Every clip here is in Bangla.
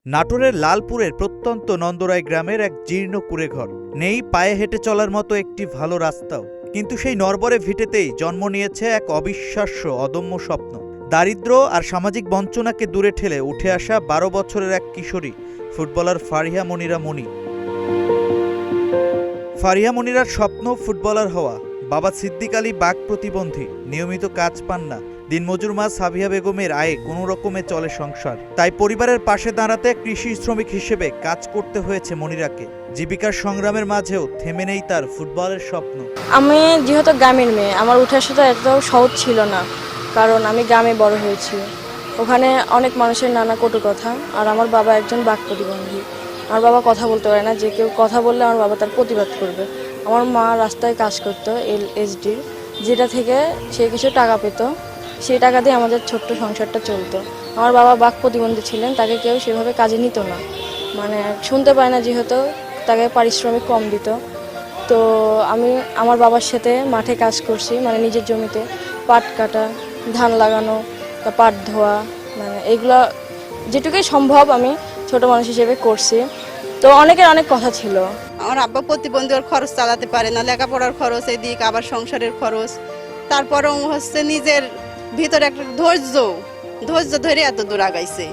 নাটোরের লালপুরের প্রত্যন্ত নন্দরাই গ্রামের এক জীর্ণ কুঁড়েঘর। নেই পায়ে হেঁটে চলার মতো একটি ভালো রাস্তাও। কিন্তু সেই নরবরে ভিটেতেই জন্ম নিয়েছে এক অবিশ্বাস্য অদম্য স্বপ্ন। দারিদ্র্য আর সামাজিক বঞ্চনাকে দূরে ঠেলে উঠে আসা ১২ বছরের এক কিশোরী ফুটবলার ফারিহা মনিরা মনি। ফারিহা মনিরার স্বপ্ন ফুটবলার হওয়া। বাবা সিদ্দিক আলী বাক প্রতিবন্ধী, নিয়মিত কাজ পান না। দিনমজুর মা সাবিহা বেগমের আয়ে কোনো রকমে চলে সংসার। তাই পরিবারের পাশে দাঁড়াতে কৃষি শ্রমিক হিসেবে কাজ করতে হয়েছে মনিরাকে। জীবিকার সংগ্রামের মাঝেও থেমে নেই তার ফুটবলের স্বপ্ন। আমি যেহেতু গ্রামের মেয়ে, আমার উঠার সাথে এতটাও সহজ ছিল না, কারণ আমি গ্রামে বড় হয়েছি। ওখানে অনেক মানুষের নানা কটু কথা, আর আমার বাবা একজন বাক প্রতিবন্ধী। আমার বাবা কথা বলতে পারে না, যে কেউ কথা বললে আমার বাবা তার প্রতিবাদ করবে। আমার মা রাস্তায় কাজ করতো LSDর, যেটা থেকে সে কিছু টাকা পেত, সেই টাকা দিয়ে আমাদের ছোট্ট সংসারটা চলতো। আমার বাবা বাক প্রতিবন্ধী ছিলেন, তাকে কেউ সেভাবে কাজে নিত না, মানে শুনতে পায় না, যেহেতু তাকে পারিশ্রমিক কম দিত। তো আমি আমার বাবার সাথে মাঠে কাজ করছি, মানে নিজের জমিতে পাট কাটা, ধান লাগানো, পাট ধোয়া, মানে এইগুলো যেটুকুই সম্ভব আমি ছোট মানুষ হিসেবে করছি। তো অনেকের অনেক কথা ছিল। আমার আব্বা প্রতিবন্ধী, ওর খরচ চালাতে পারে না, লেখাপড়ার খরচ, এদিক আবার সংসারের খরচ। তারপরেও হচ্ছে নিজের ভিতরে একটা ধৈর্য ধরে এত দূর আগাইছে।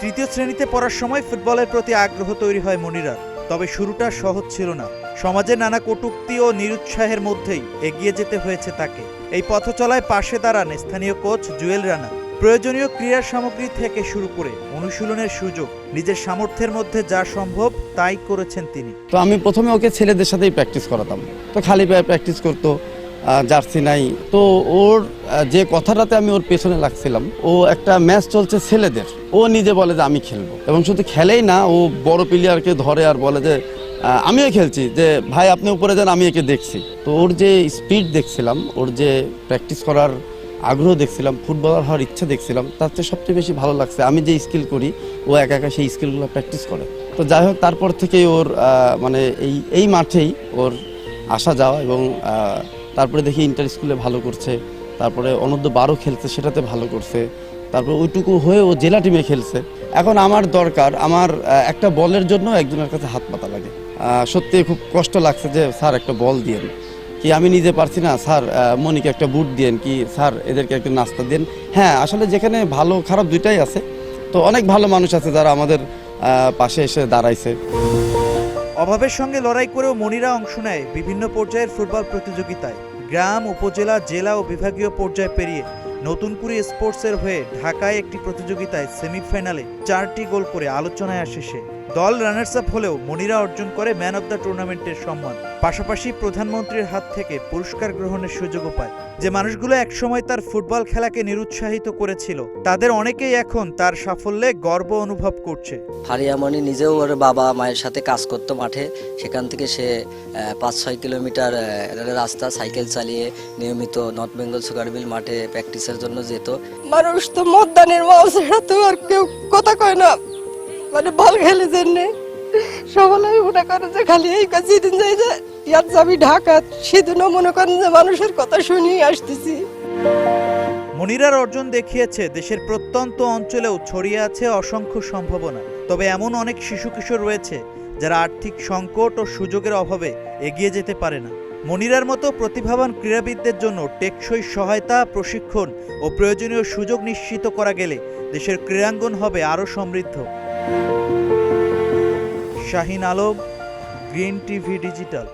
তৃতীয় শ্রেণীতে পড়ার সময় ফুটবলের প্রতি আগ্রহ তৈরি হয় মনিরার। তবে শুরুটা সহজ ছিল না। সমাজের নানা কটূক্তি ও নিরুৎসাহের মধ্যেই এগিয়ে যেতে হয়েছে তাকে। এই পথ চলায় পাশে দাঁড়ান স্থানীয় কোচ জুয়েল রানা। প্রয়োজনীয় ক্রীড়ার সামগ্রী থেকে শুরু করে অনুশীলনের সুযোগ, নিজের সামর্থ্যের মধ্যে যা সম্ভব তাই করেছেন তিনি। তো আমি প্রথমে ওকে ছেলেদের সাথেই প্র্যাকটিস করাতাম, তো খালি পায়ে প্র্যাকটিস করতো, জার্সি নাই। তো ওর যে কথাটাতে আমি ওর পেছনে লাগছিলাম, ও একটা ম্যাচ চলছে ছেলেদের, ও নিজে বলে যে আমি খেলবো, এবং শুধু খেলেই না, ও বড় প্লেয়ারকে ধরে আর বলে যে আমিও খেলছি, যে ভাই আপনি উপরে যান, আমি একে দেখছি। তো ওর যে স্পিড দেখছিলাম, ওর যে প্র্যাকটিস করার আগ্রহ দেখছিলাম, ফুটবলার হওয়ার ইচ্ছা দেখছিলাম, তার চেয়ে সবচেয়ে বেশি ভালো লাগছে আমি যে স্কিল করি, ও একা একা সেই স্কিলগুলো প্র্যাকটিস করে। তো যাই হোক, তারপর থেকেই ওর মানে এই মাঠেই ওর আসা যাওয়া, এবং তারপরে দেখি ইন্টার স্কুলে ভালো করছে, তারপরে অনূর্ধ্ব 12 খেলছে, সেটাতে ভালো করছে, তারপরে ওইটুকু হয়ে ও জেলা টিমে খেলছে। এখন আমার দরকার, আমার একটা বলের জন্য একজনের কাছে হাত পাতা লাগে। সত্যি খুব কষ্ট লাগছে যে স্যার একটা বল দিয়েন, কি আমি নিজে পারছি না, স্যার মনিকে একটা বুট দিয়েন, কি স্যার এদেরকে একটা নাস্তা দেন। হ্যাঁ, আসলে যেখানে ভালো খারাপ দুইটাই আছে, তো অনেক ভালো মানুষ আছে যারা আমাদের পাশে এসে দাঁড়াইছে। অভাবের সঙ্গে লড়াই করেও মনিরা অংশ নেয় বিভিন্ন পর্যায়ের ফুটবল প্রতিযোগিতায়। গ্রাম, উপজেলা, জেলা ও বিভাগীয় পর্যায় পেরিয়ে নতুনপুরি স্পোর্টসের হয়ে ঢাকায় একটি প্রতিযোগিতায় সেমিফাইনালে 4টি গোল করে আলোচনায় আসে সে। দল রানার্স আপ হলেও মনিরা অর্জন করে ম্যান অব দ্য টুর্নামেন্টের সম্মান। পাশাপাশি প্রধানমন্ত্রীর হাত থেকে পুরস্কার গ্রহণের সুযোগও পায়। যে মানুষগুলো একসময় তার ফুটবল খেলাকে নিরুৎসাহিত করেছিল, তাদের অনেকেই এখন তার সাফল্যে গর্ব অনুভব করছে। ফারিহা মনি নিজেও ওর বাবা মায়ের সাথে কাজ করতো মাঠে, সেখান থেকে সে 5-6 কিলোমিটার রাস্তা সাইকেল চালিয়ে নিয়মিত নর্থ বেঙ্গল সুগার মিল মাঠে প্র্যাকটিসের জন্য যেত। মানুষ তো মতদানের মাঝে তো আর কেউ কথা কয় না, মানে বল খেলে জেনে সবাই মনে করে যে খালি এই কাজ, যেদিন যাই যে ইয়ার যাবি ঢাকা, সেদিনও মনে করেন যে মানুষের কথা শুনিয়ে আসতেছি। মনিরার অর্জন দেখিয়েছে দেশের প্রত্যন্ত অঞ্চলেও ছড়িয়ে আছে অসংখ্য সম্ভাবনা। তবে এমন অনেক শিশু কিশোর রয়েছে যারা আর্থিক সংকট ও সুযোগের অভাবে এগিয়ে যেতে পারে না। মনিরার মতো প্রতিভাবান ক্রীড়াবিদদের জন্য টেকসই সহায়তা, প্রশিক্ষণ ও প্রয়োজনীয় সুযোগ নিশ্চিত করা গেলে দেশের ক্রীড়াঙ্গন হবে আরও সমৃদ্ধ। Shahin Alam, green TV digital.